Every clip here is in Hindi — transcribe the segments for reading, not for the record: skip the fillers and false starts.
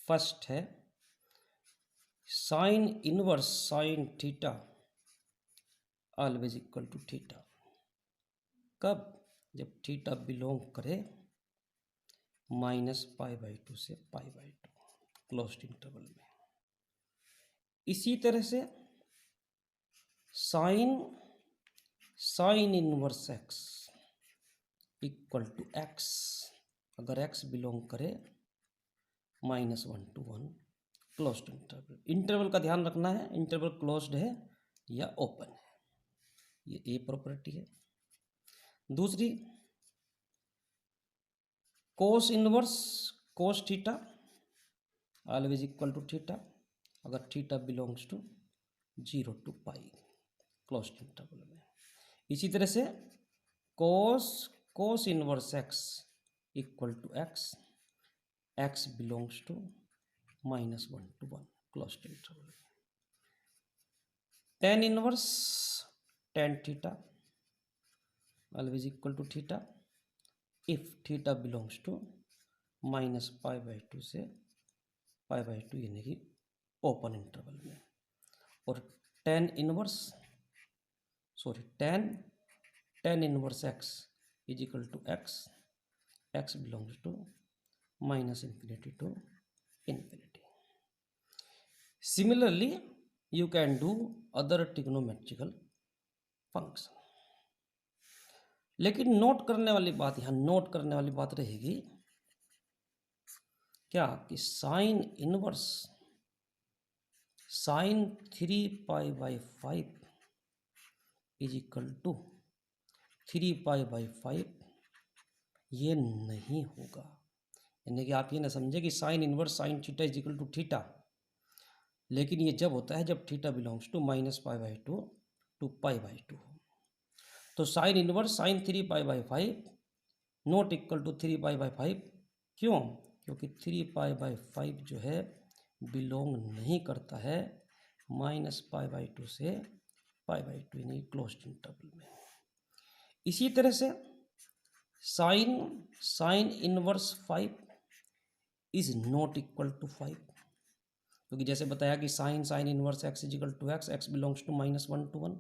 फर्स्ट है sine inverse sine theta always equal to theta. कब? जब थीटा बिलोंग करे -π/2 से π/2 क्लोज्ड इंटरवल में। इसी तरह से sine inverse x equal to x, अगर एक्स बिलोंग करे -1 to 1 क्लोज्ड इंटरवल। इंटरवल का ध्यान रखना है, इंटरवल क्लोज्ड है या ओपन है, ये ए प्रॉपर्टी है। दूसरी cos inverse cos theta always equal to theta, अगर theta belongs to 0 to π closed interval में। इसी तरह से cos inverse x equal to x, x belongs to -1 to 1 closed interval में। tan inverse tan theta always equal to theta if theta belongs to -π/2 से π/2 यानी कि ओपन इंटरवल में। और tan inverse x is equal to x, x belongs to -∞ to ∞। Similarly, you can do other trigonometrical function। लेकिन नोट करने वाली बात, यहाँ नोट करने वाली बात रहेगी क्या कि sine inverse sine 3π/5 is equal to 3π/5 ये नहीं होगा। यानी कि आप ये ना समझे कि sine inverse sine theta is equal to theta, लेकिन ये जब होता है जब थीटा बिलोंग्स टू -π/2 to π/2 हो। तो sine inverse sine 3π/5 not equal to 3π/5। क्यों? क्योंकि 3π/5 जो है बिलोंग नहीं करता है -π/2 से π/2 यानी क्लोज्ड इंटरवल में। इसी तरह से sine inverse 5 is not equal to 5, क्योंकि जैसे बताया कि sine inverse x is equal to x, x belongs to -1 to 1।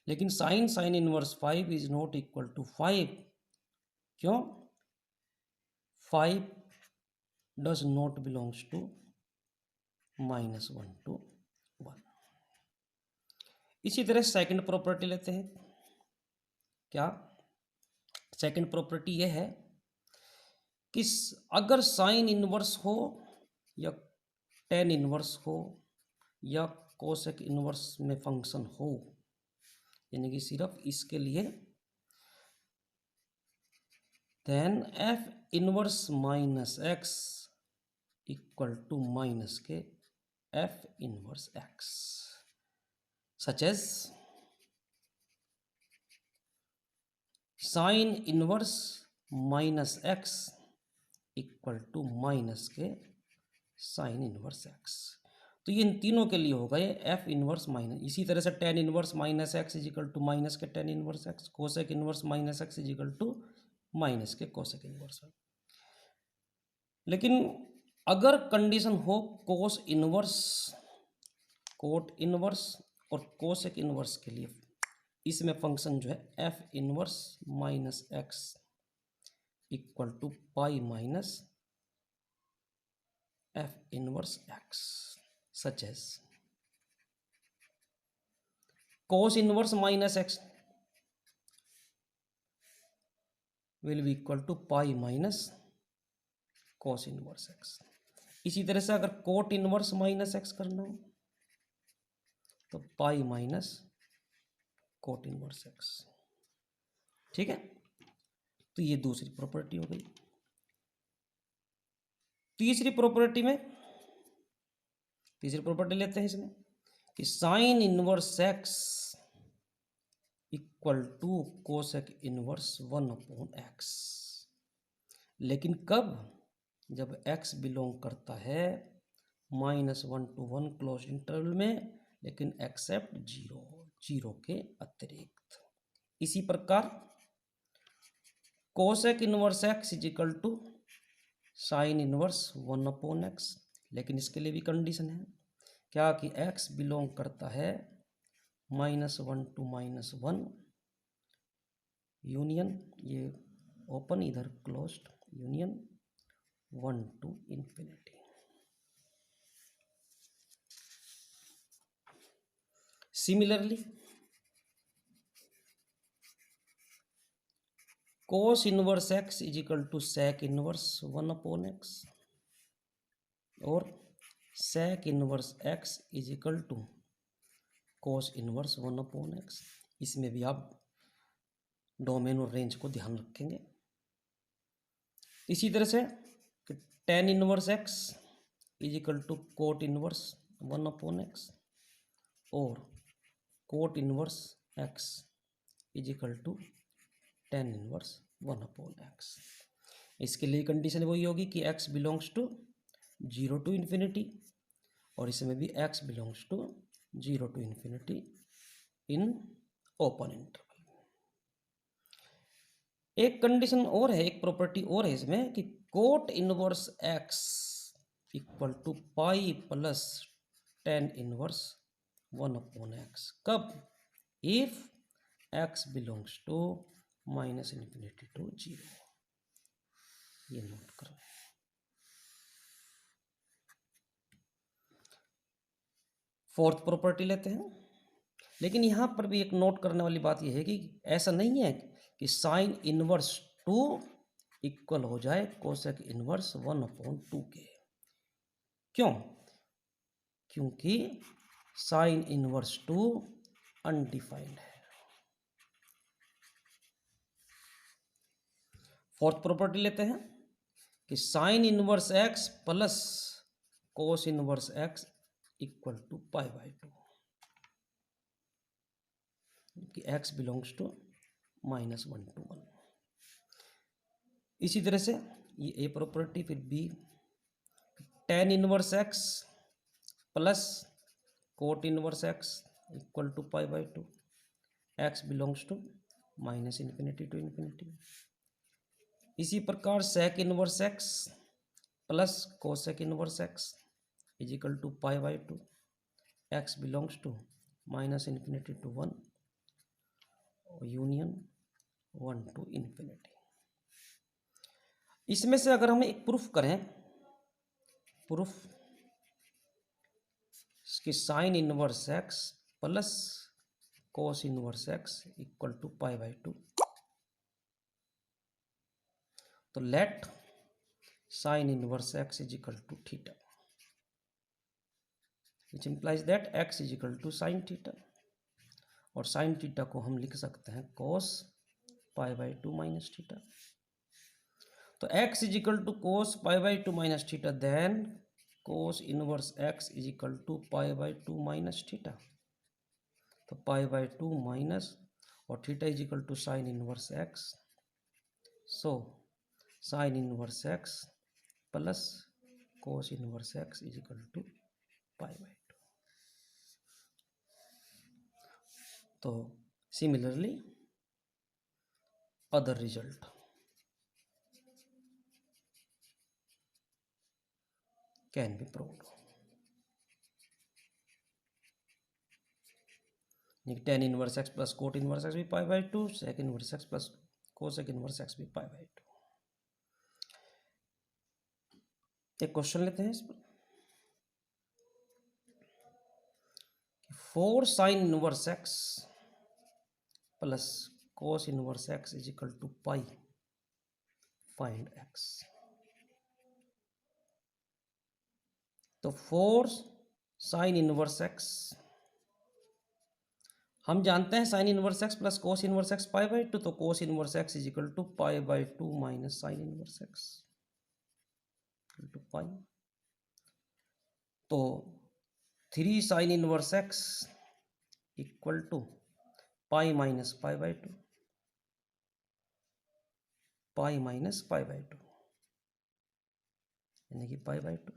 लेकिन sine inverse 5 is not equal to 5। क्यों? 5 does not belongs to -1 to 1। इसी तरह सेकंड प्रॉपर्टी लेते हैं। क्या सेकंड प्रॉपर्टी यह है कि अगर साइन इनवर्स हो या tan इनवर्स हो या कोसेक इनवर्स में फंक्शन हो, यानी कि सिर्फ इसके लिए, then f inverse -x equal to minus के f inverse x, such as sine inverse -x equal to minus के साइन इनवर्स x। तो ये इन तीनों के लिए होगा ये f इनवर्स माइनस। इसी तरह से tan inverse -x is equal to minus के tan inverse x, cosec inverse -x is equal to minus के कोसेक इनवर्स। लेकिन अगर कंडीशन हो कोस इनवर्स और कोसेक इनवर्स के लिए, इसमें फंक्शन जो है f inverse -x equal to pi minus f inverse x, such as cos inverse -x will be equal to pi minus cos inverse x। इसी तरह से अगर कोट इनवर्स -x करना हो तो pi minus cot inverse x। ठीक है, तो ये दूसरी प्रॉपर्टी हो गई। तीसरी प्रॉपर्टी लेते हैं इसमें कि sine inverse x equal to cosec inverse 1/x। लेकिन कब? जब x बिलोंग करता है -1 to 1 क्लोज इंटरवल में, लेकिन एक्सेप्ट 0 के अतिरिक्त। इसी प्रकार cosec inverse x is equal to sine inverse 1/x, लेकिन इसके लिए भी कंडीशन है क्या कि x बिलोंग करता है -1 to -1 यूनियन, ये ओपन इधर closed union 1 to infinity। Similarly cos inverse x is equal to sec inverse 1/x और sec inverse x is equal to cos inverse 1/x। इसमें भी आप डोमेन और रेंज को ध्यान रखेंगे। इसी तरह से tan inverse x is equal to cot inverse 1/x और cot inverse x is equal to tan inverse 1/x। इसके लिए कंडीशन वही होगी कि x belongs to 0 to infinity और इसमें भी x belongs to 0 to infinity in open interval. एक कंडीशन और है, एक प्रॉपर्टी और है इसमें कि cot inverse x equal to pi plus tan inverse 1/x। कब? If x belongs to -infinity to 0। ये नोट करो। फोर्थ प्रॉपर्टी लेते हैं, लेकिन यहां पर भी एक नोट करने वाली बात यह है कि ऐसा नहीं है कि साइन इनवर्स 2 इक्वल हो जाए कोसेक इनवर्स 1/2 के। क्यों? क्योंकि साइन इनवर्स 2 अनडिफाइंड है। फोर्थ प्रॉपर्टी लेते हैं कि sine inverse x plus cos inverse x equal to π/2 कि x बिलोंग्स टू -1 to 1। इसी तरह से ये ए प्रॉपर्टी, फिर B tan inverse x plus cot inverse x equal to π/2 x belongs to -infinity to infinity। इसी प्रकार sec inverse x plus cosec inverse x is equal to π/2 x belongs to -infinity to 1 union 1 to infinity। इसमें से अगर हम एक प्रूफ करें, प्रूफ कि sine inverse x plus cos inverse x equal to π/2, तो let sine inverse x is equal to theta, which implies that x is equal to sine theta, और साइन थीटा को हम लिख सकते हैं कोस π/2 माइनस थीटा। तो x is equal to cos π/2 minus theta, then cos inverse x is equal to π/2 minus theta. तो π/2 माइनस और theta is equal to sine inverse x, so sine inverse x plus cos inverse x is equal to π/2। तो similarly other result can be proved. tan inverse x plus cot inverse x भी π/2, sec inverse x plus cosec inverse x भी π/2। एक क्वेश्चन लेते हैं इस पर। 4 sine inverse x plus cos inverse x is equal to pi, find x। तो 4 साइन इनवर्स x, हम जानते हैं sine inverse x plus cos inverse x π/2, तो cos inverse x is equal to π/2 minus sine inverse x equal to pi. तो 3 sine inverse x equal to pi minus π/2, pi minus π/2 यानी कि π/2,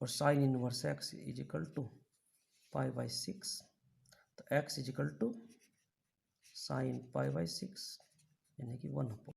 और sine inverse x is equal to π/6, तो x is equal to sine π/6 यानी कि 1/।